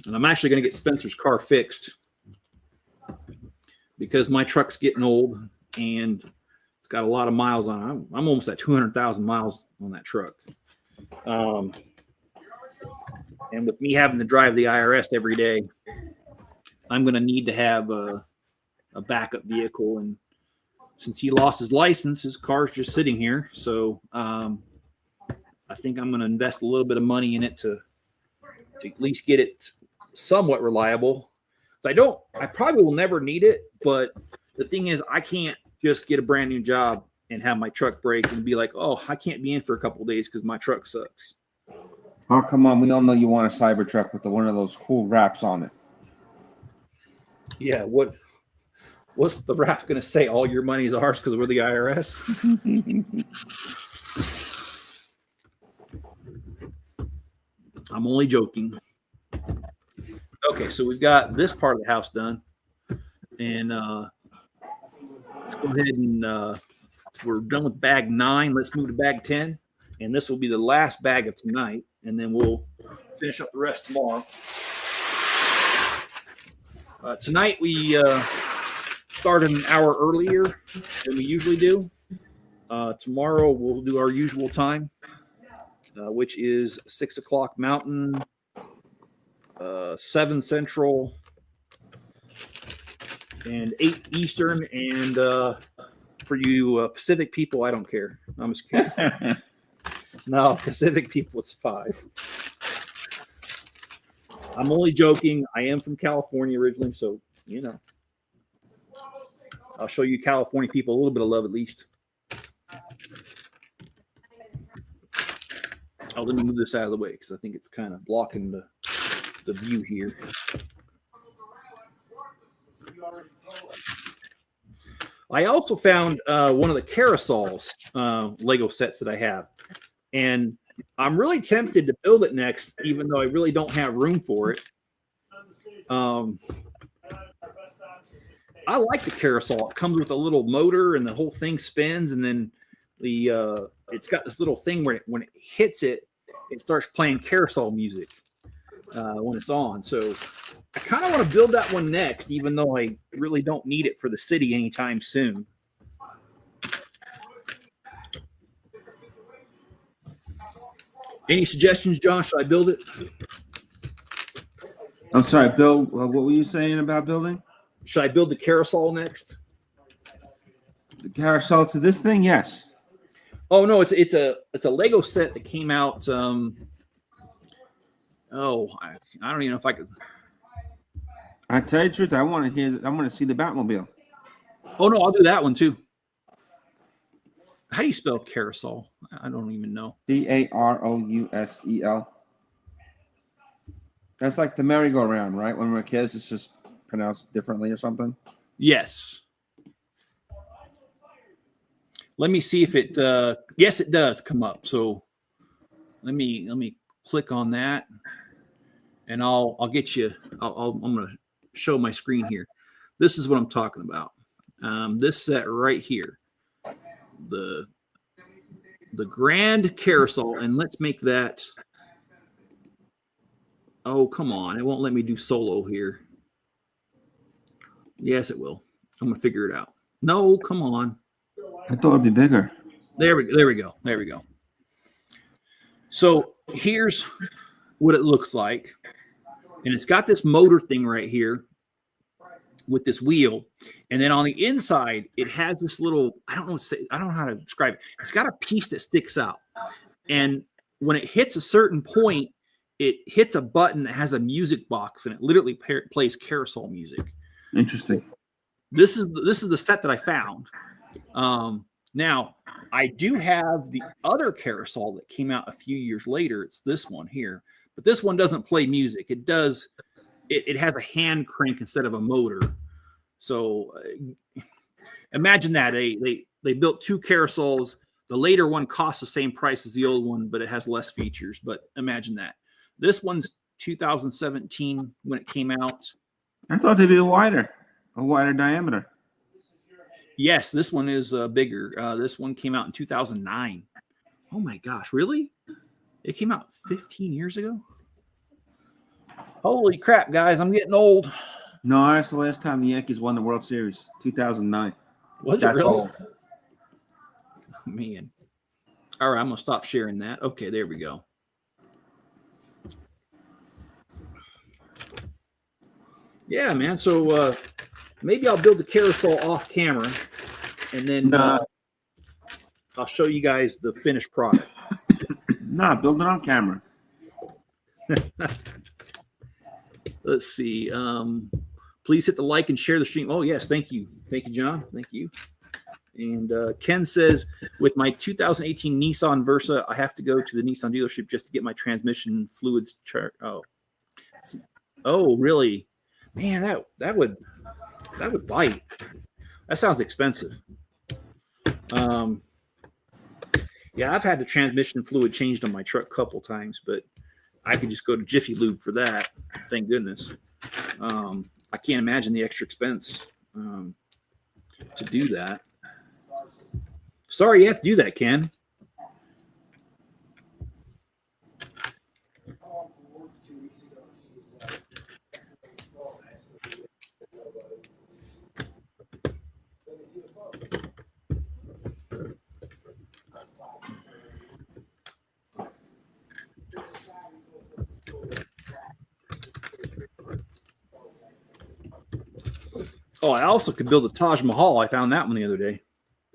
And I'm actually going to get Spencer's car fixed because my truck's getting old and it's got a lot of miles on it. I'm almost at 200,000 miles on that truck. And with me having to drive the IRS every day, I'm going to need to have a backup vehicle. And since he lost his license, his car's just sitting here. So I think I'm going to invest a little bit of money in it to at least get it somewhat reliable. I probably will never need it, but the thing is, I can't just get a brand new job and have my truck break and be like, oh, I can't be in for a couple of days because my truck sucks. Oh, come on. We all know you want a Cybertruck with one of those cool wraps on it. Yeah, what's the wrap going to say? All your money is ours because we're the IRS? I'm only joking. Okay, so we've got this part of the house done. And let's go ahead and we're done with bag 9. Let's move to bag 10. And this will be the last bag of tonight. And then we'll finish up the rest tomorrow. Tonight we started an hour earlier than we usually do. Tomorrow we'll do our usual time, which is 6 o'clock Mountain, 7 Central, and 8 Eastern. And for you Pacific people, I don't care. I'm just kidding. No, Pacific people, it's 5. I'm only joking. I am from California originally, so, you know. I'll show you California people a little bit of love at least. Oh, let me move this out of the way because I think it's kind of blocking the view here. I also found one of the carousels Lego sets that I have, and I'm really tempted to build it next, even though I really don't have room for it. I like the carousel. It comes with a little motor, and the whole thing spins, and then it's got this little thing where when it hits it, it starts playing carousel music when it's on. So I kind of want to build that one next, even though I really don't need it for the city anytime soon. Any suggestions, John? Should I build it? I'm sorry, Bill. What were you saying about building? Should I build the carousel next? The carousel to this thing? Yes. Oh no, it's a Lego set that came out. I don't even know if I could. I tell you the truth, I want to see the Batmobile. Oh no, I'll do that one too. How do you spell carousel? I don't even know. Carousel. That's like the merry-go-round, right? When we're kids, it's just pronounced differently or something. Yes. Let me see if it. Yes, it does come up. So let me click on that, and I'll get you. I'm going to show my screen here. This is what I'm talking about. This set right here, the grand carousel, and let's make that. Oh, come on. It won't let me do solo here. Yes, it will. I'm going to figure it out. No, come on. I thought it'd be bigger. There we go. So here's what it looks like. And it's got this motor thing right here with this wheel. And then on the inside, it has this little, I don't know how to describe it. It's got a piece that sticks out. And when it hits a certain point, it hits a button that has a music box, and it literally plays carousel music. Interesting. This is the set that I found. Now, I do have the other carousel that came out a few years later. It's this one here, but this one doesn't play music. It does. It has a hand crank instead of a motor. So imagine that they built two carousels. The later one costs the same price as the old one, but it has less features. But imagine that. This one's 2017 when it came out. I thought they'd be a wider diameter. Yes, this one is bigger. This one came out in 2009. Oh my gosh, really? It came out 15 years ago? Holy crap, guys, I'm getting old. No, that's the last time the Yankees won the World Series, 2009. Was That's it really? old. Man. All right, I'm going to stop sharing that. Okay, there we go. Yeah, man. So maybe I'll build the carousel off camera, and then I'll show you guys the finished product. Nah, build it on camera. Let's see. Please hit the like and share the stream. Oh, yes. Thank you. Thank you, John. Thank you. And Ken says, with my 2018 Nissan Versa, I have to go to the Nissan dealership just to get my transmission fluids chart. Oh, really? Man, that would bite. That sounds expensive. Yeah, I've had the transmission fluid changed on my truck a couple times, but I could just go to Jiffy Lube for that. Thank goodness. I can't imagine the extra expense to do that. Sorry you have to do that, Ken. Oh, I also could build a Taj Mahal. I found that one the other day.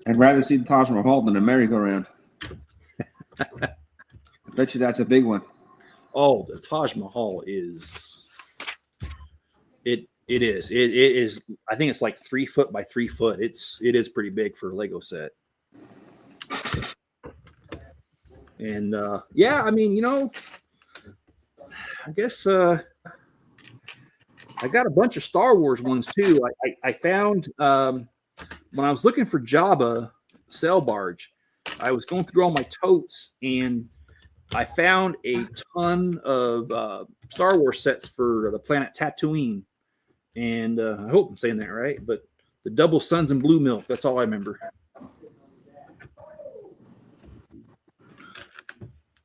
I'd rather see the Taj Mahal than a merry-go-round. I bet you that's a big one. Oh, the Taj Mahal is. It is. It is. I think it's like 3 foot by 3 foot. It is pretty big for a Lego set. And yeah, I mean, I guess I got a bunch of Star Wars ones too. I found when I was looking for Jabba sail barge, I was going through all my totes and I found a ton of Star Wars sets for the planet Tatooine. And I hope I'm saying that right, but the double suns and blue milk, that's all I remember.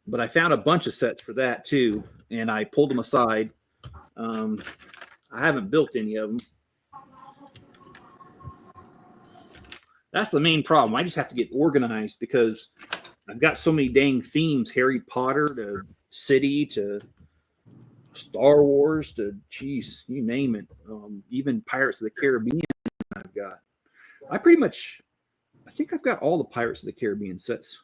But I found a bunch of sets for that too, and I pulled them aside. I haven't built any of them. That's the main problem. I just have to get organized because I've got so many dang themes, Harry Potter to City to Star Wars to, geez, you name it. Even Pirates of the Caribbean I've got. I think I've got all the Pirates of the Caribbean sets.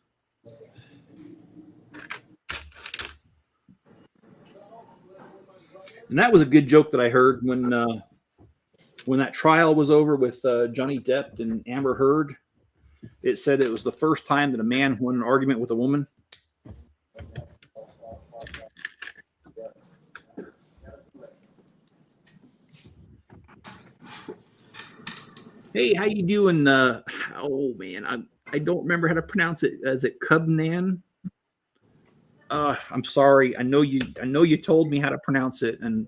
And that was a good joke that I heard when that trial was over with Johnny Depp and Amber Heard. It said it was the first time that a man won an argument with a woman. Hey, how you doing? Oh man, I don't remember how to pronounce it. Is it Cubnan? I'm sorry. I know you told me how to pronounce it, and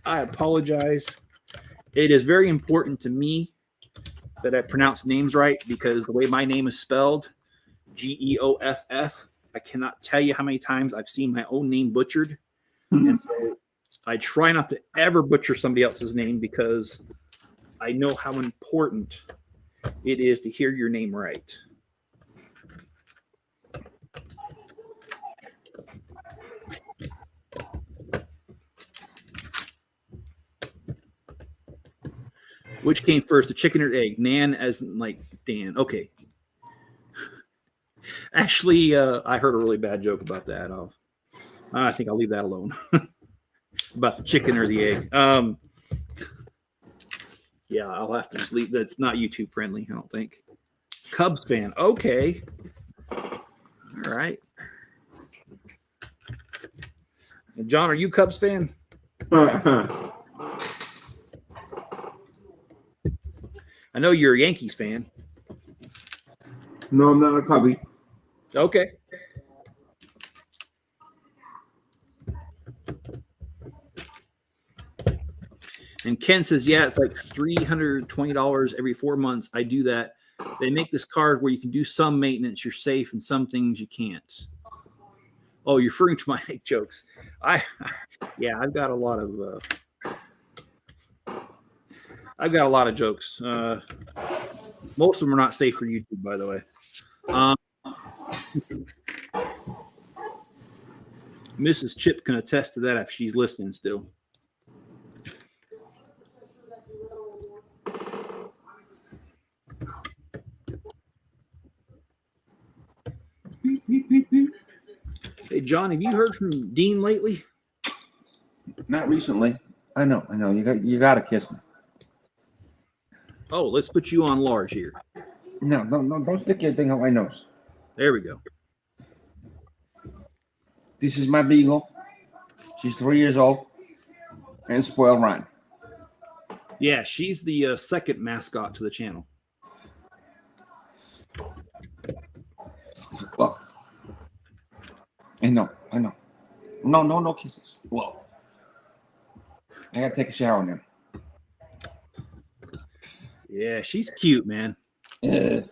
I apologize. It is very important to me that I pronounce names right because the way my name is spelled, Geoff, I cannot tell you how many times I've seen my own name butchered. And so I try not to ever butcher somebody else's name because I know how important it is to hear your name right. Which came first, the chicken or egg? Nan as in like Dan. Okay. Actually, I heard a really bad joke about that. I think I'll leave that alone. About the chicken or the egg. Yeah, I'll have to just leave. That's not YouTube friendly, I don't think. Cubs fan. Okay. All right. John, are you Cubs fan? I know you're a Yankees fan. No, I'm not a Cubby. Okay. And Ken says, yeah, it's like $320 every 4 months. I do that. They make this card where you can do some maintenance. You're safe, and some things you can't. Oh, you're referring to my jokes. I've got a lot of jokes. Most of them are not safe for YouTube, by the way. Mrs. Chip can attest to that if she's listening still. Hey, John, have you heard from Dean lately? Not recently. I know. You got to kiss me. Oh, let's put you on large here. No, don't stick your thing on my nose. There we go. This is my beagle. She's 3 years old and spoiled rotten. Yeah, she's the second mascot to the channel. Well, I know. No kisses. Whoa. I gotta take a shower now. Yeah, she's cute, man. Look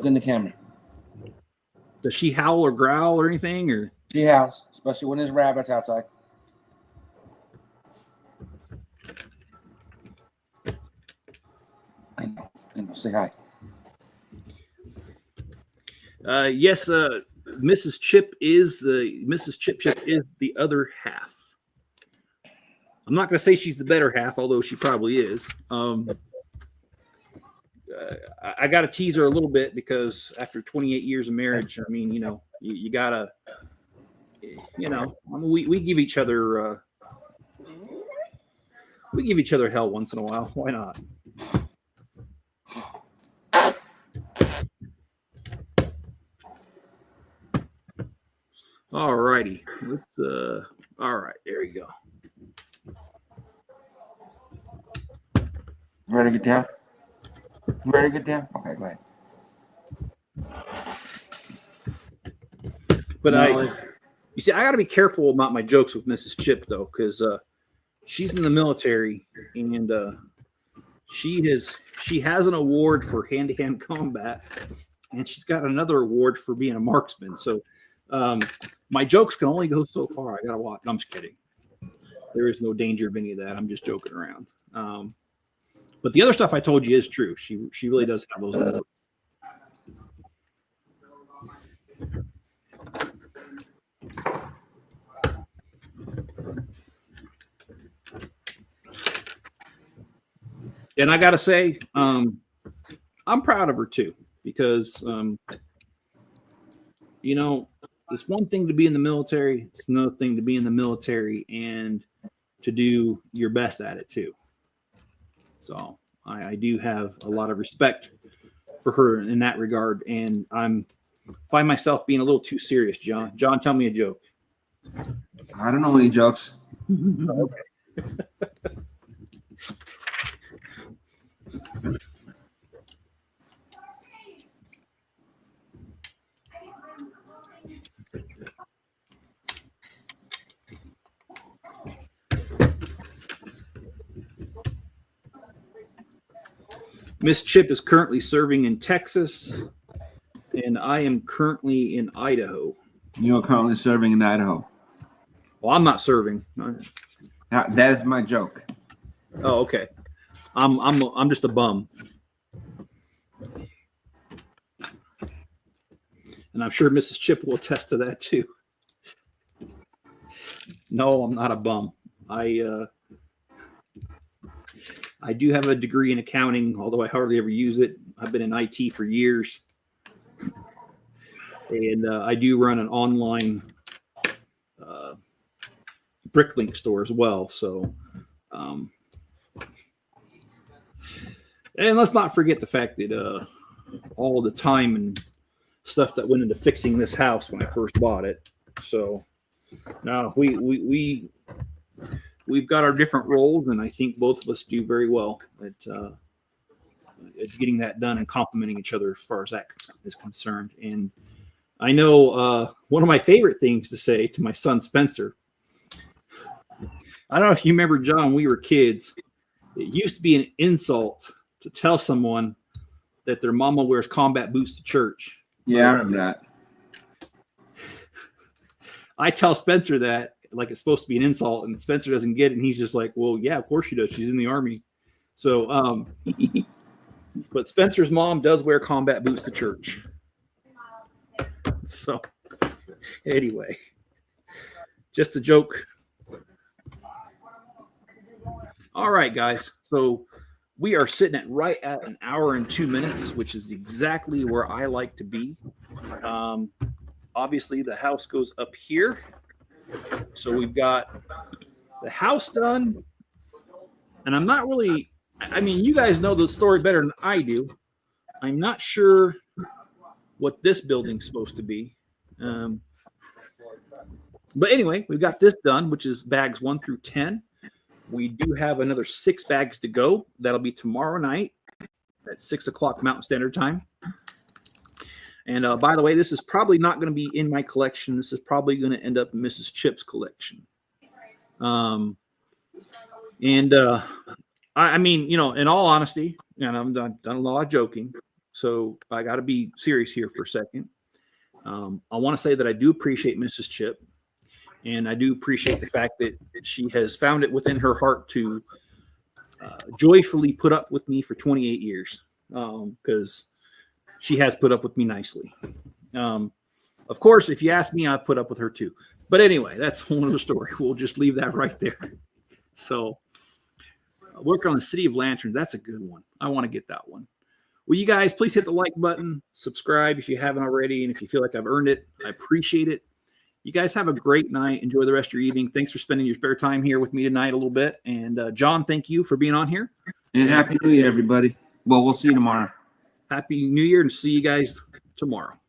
in the camera. Does she howl or growl or anything? Or She howls, especially when there's rabbits outside. I know. Say hi. Yes, Mrs. Chip is the other half. I'm not going to say she's the better half, although she probably is. I got to tease her a little bit because after 28 years of marriage, I mean, you gotta, we give each other hell once in a while. Why not? All righty. All right, there you go. Ready to get down? Very good, Dan. Okay, go ahead. But No, you see, I got to be careful about my jokes with Mrs. Chip though, because she's in the military and she has an award for hand-to-hand combat, and she's got another award for being a marksman. So my jokes can only go so far. I gotta watch. No, I'm just kidding. There is no danger of any of that. I'm just joking around. But the other stuff I told you is true. She really does have those awards. And I got to say, I'm proud of her too, because, you know, it's one thing to be in the military. It's another thing to be in the military and to do your best at it too. So I do have a lot of respect for her in that regard. And find myself being a little too serious, John. John, tell me a joke. I don't know any jokes. Okay. Miss Chip is currently serving in Texas, and I am currently in Idaho. You're currently serving in Idaho. Well, I'm not serving. That is my joke. Oh, okay. I'm just a bum, and I'm sure Mrs. Chip will attest to that too. No, I'm not a bum. I do have a degree in accounting, although I hardly ever use it. I've been in IT for years, and I do run an online Bricklink store as well. So, and let's not forget the fact that all the time and stuff that went into fixing this house when I first bought it. So, now we've got our different roles, and I think both of us do very well at getting that done and complimenting each other as far as that is concerned. And I know one of my favorite things to say to my son Spencer. I don't know if you remember, John, when we were kids. It used to be an insult to tell someone that their mama wears combat boots to church. Yeah, I remember that. I tell Spencer that like it's supposed to be an insult, and Spencer doesn't get it, and he's just like, well, yeah, of course she does. She's in the Army. So, but Spencer's mom does wear combat boots to church. So, anyway, just a joke. All right, guys. So we are sitting at right at an hour and 2 minutes, which is exactly where I like to be. Obviously, the house goes up here. So we've got the house done. And I'm not really, I mean, you guys know the story better than I do. I'm not sure what this building's supposed to be. But anyway, we've got this done, which is bags 1 through 10. We do have another 6 bags to go. That'll be tomorrow night at 6 o'clock Mountain Standard Time. And by the way, this is probably not going to be in my collection. This is probably going to end up in Mrs. Chip's collection. I mean, you know, in all honesty, and I've done a lot of joking, so I got to be serious here for a second. I want to say that I do appreciate Mrs. Chip, and I do appreciate the fact that she has found it within her heart to joyfully put up with me for 28 years, because she has put up with me nicely. Of course, if you ask me, I've put up with her too. But anyway, that's one other story. We'll just leave that right there. So, work on the City of Lanterns. That's a good one. I want to get that one. Well, you guys, please hit the like button, subscribe if you haven't already, and if you feel like I've earned it, I appreciate it. You guys have a great night. Enjoy the rest of your evening. Thanks for spending your spare time here with me tonight a little bit. And John, thank you for being on here. And Happy New Year, everybody. Well, we'll see you tomorrow. Happy New Year, and see you guys tomorrow.